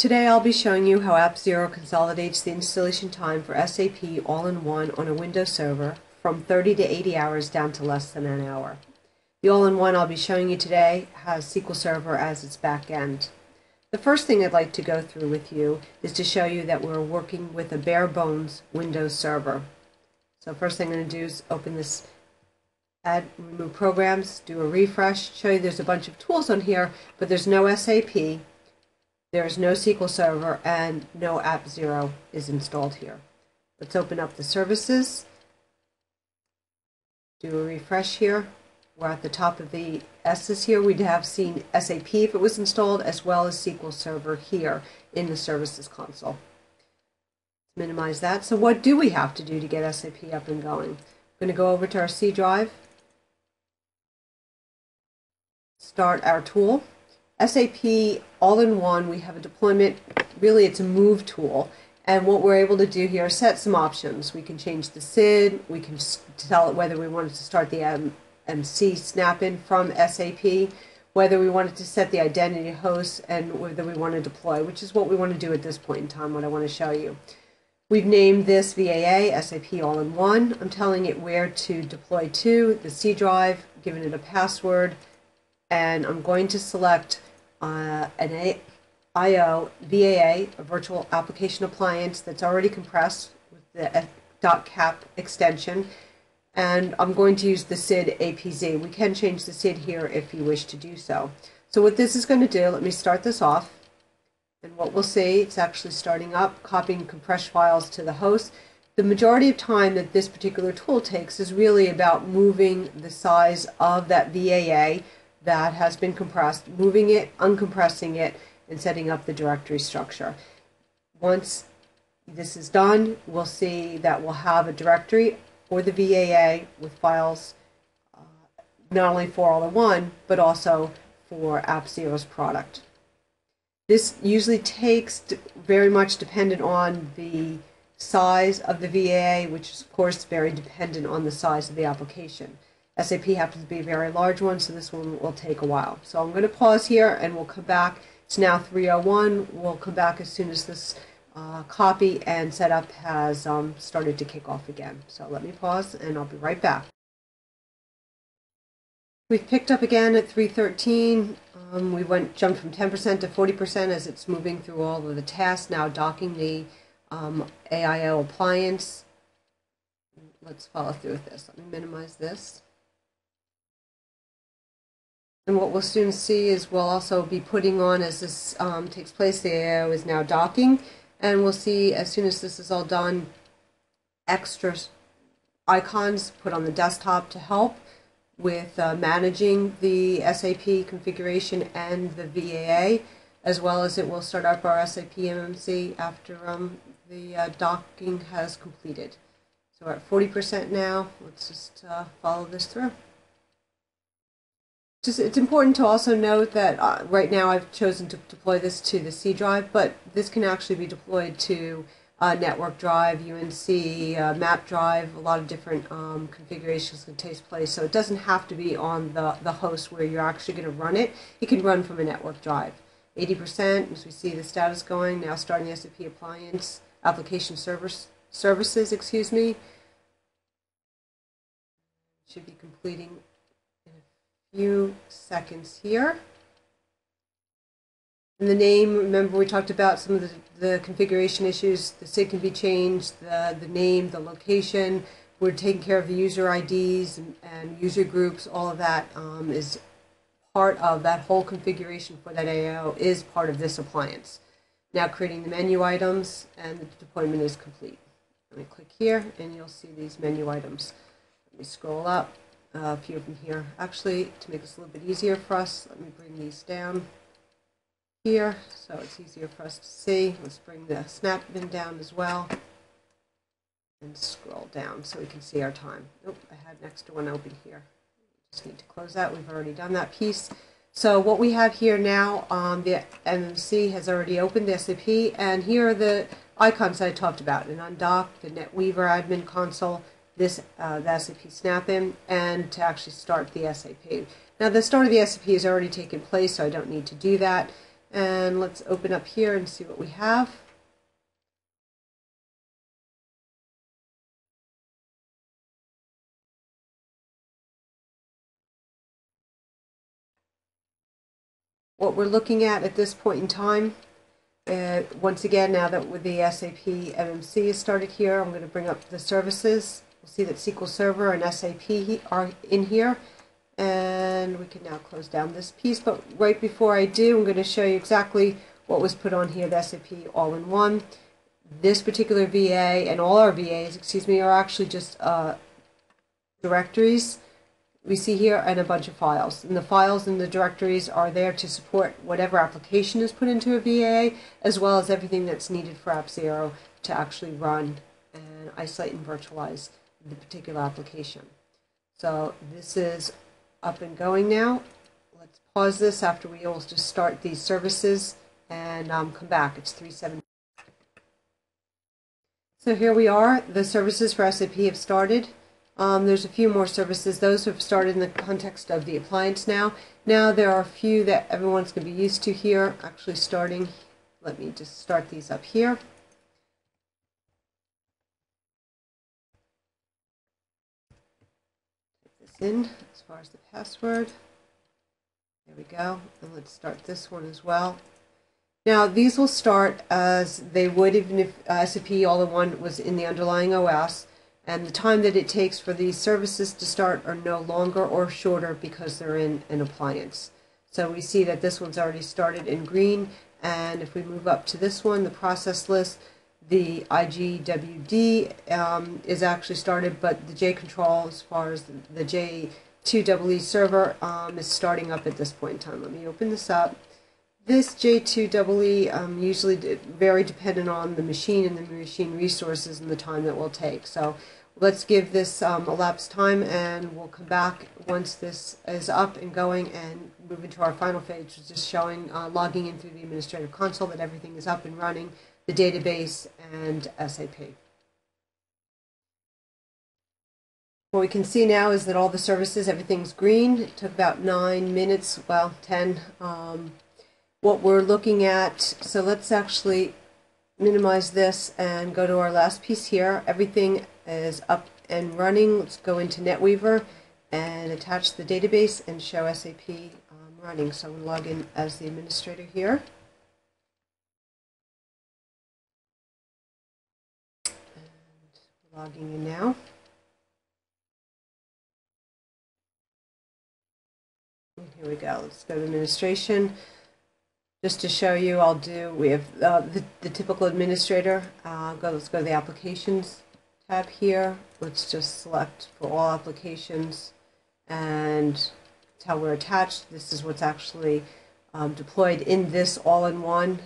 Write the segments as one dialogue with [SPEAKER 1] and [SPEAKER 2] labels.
[SPEAKER 1] Today I'll be showing you how AppZero consolidates the installation time for SAP All-in-One on a Windows server from 30 to 80 hours down to less than an hour. The All-in-One I'll be showing you today has SQL Server as its back end. The first thing I'd like to go through with you is to show you that we're working with a bare bones Windows server. So first thing I'm going to do is open this, add, remove programs, do a refresh, show you there's a bunch of tools on here, but there's no SAP. There is no SQL Server and no AppZero is installed here. Let's open up the services, do a refresh here. We're at the top of the S's here. We'd have seen SAP if it was installed, as well as SQL Server here in the services console. Let's minimize that. So what do we have to do to get SAP up and going? I'm going to go over to our C drive, start our tool. SAP All-in-One, we have a deployment, really it's a move tool, and what we're able to do here is set some options. We can change the SID, we can tell it whether we wanted to start the MC snap-in from SAP, whether we wanted to set the identity host, and whether we want to deploy, which is what we want to do at this point in time, what I want to show you. We've named this VAA, SAP All-in-One. I'm telling it where to deploy to, the C drive, giving it a password, and I'm going to select an IO VAA, a virtual application appliance that's already compressed with the .cap extension, and I'm going to use the SID APZ. We can change the SID here if you wish to do so. So what this is going to do, let me start this off, and what we'll see, it's actually starting up, copying compressed files to the host. The majority of time that this particular tool takes is really about moving the size of that VAA that has been compressed, moving it, uncompressing it, and setting up the directory structure. Once this is done, we'll see that we'll have a directory for the VAA with files not only for All-in-One, but also for AppZero's product. This usually takes, very much dependent on the size of the VAA, which is of course very dependent on the size of the application. SAP happens to be a very large one, so this one will take a while. So I'm going to pause here and we'll come back. It's now 3:01. We'll come back as soon as this copy and setup has started to kick off again. So let me pause and I'll be right back. We've picked up again at 3:13. We jumped from 10% to 40% as it's moving through all of the tasks, now docking the AIO appliance. Let's follow through with this. Let me minimize this. And what we'll soon see is we'll also be putting on, as this takes place, the AIO is now docking, and we'll see as soon as this is all done, extra icons put on the desktop to help with managing the SAP configuration and the VAA, as well as it will start up our SAP MMC after the docking has completed. So we're at 40% now. Let's just follow this through. It's important to also note that right now I've chosen to deploy this to the C drive, but this can actually be deployed to network drive, UNC, map drive. A lot of different configurations can take place, so it doesn't have to be on the host where you're actually going to run it. It can run from a network drive. 80%, as we see the status going, now starting the SAP appliance, application services, excuse me. Should be completing few seconds here. And the name, remember we talked about some of the configuration issues. The SID can be changed, the name, the location. We're taking care of the user IDs and user groups. All of that is part of that whole configuration for that AIO is part of this appliance. Now creating the menu items, and the deployment is complete. Let me click here and you'll see these menu items. Let me scroll up. A few of them here. Actually, to make this a little bit easier for us, let me bring these down here so it's easier for us to see. Let's bring the snap bin down as well and scroll down so we can see our time. Oh, I had an extra one open here. Just need to close that. We've already done that piece. So what we have here now, the MMC has already opened the SAP, and here are the icons that I talked about: an undock, the Netweaver admin console, the SAP snap-in, and to actually start the SAP. Now the start of the SAP has already taken place, so I don't need to do that. And let's open up here and see what we have. What we're looking at this point in time, once again, now that with the SAP MMC is started here, I'm going to bring up the services. We'll see that SQL Server and SAP are in here. And we can now close down this piece. But right before I do, I'm going to show you exactly what was put on here, the SAP All-in-One. This particular VA and all our VAs, excuse me, are actually just directories we see here and a bunch of files. And the files and the directories are there to support whatever application is put into a VA, as well as everything that's needed for AppZero to actually run and isolate and virtualize the particular application. So this is up and going now. Let's pause this after we all just start these services and come back. It's 3:17. So here we are. The services for SAP have started. There's a few more services. Those have started in the context of the appliance now. Now there are a few that everyone's going to be used to here, actually starting. Let me just start these up here. Type this in as far as the password. There we go. And let's start this one as well. Now these will start as they would even if SAP All-in-One was in the underlying OS. And the time that it takes for these services to start are no longer or shorter because they're in an appliance. So we see that this one's already started in green, and if we move up to this one, the process list, the IGWD is actually started, but the JControl, as far as the J2EE server, is starting up at this point in time. Let me open this up. This J2EE usually very dependent on the machine and the machine resources and the time that will take. So let's give this elapsed time, and we'll come back once this is up and going and move into our final phase, which is showing logging in through the administrative console that everything is up and running, the database, and SAP. What we can see now is that all the services, everything's green. It took about 9 minutes, well, 10. What we're looking at, so let's actually minimize this and go to our last piece here. Everything is up and running. Let's go into Netweaver and attach the database and show SAP running. So we'll log in as the administrator here. And logging in now. And here we go. Let's go to administration. Just to show you, we have the typical administrator. Let's go to the Applications tab here. Let's just select for all applications and tell we're attached. This is what's actually deployed in this all-in-one.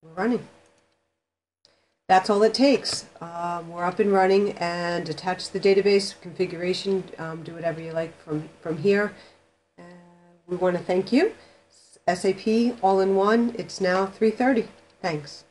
[SPEAKER 1] We're running. That's all it takes. We're up and running and attach the database configuration. Do whatever you like from here. We want to thank you. SAP All-in-One. It's now 3:30. Thanks.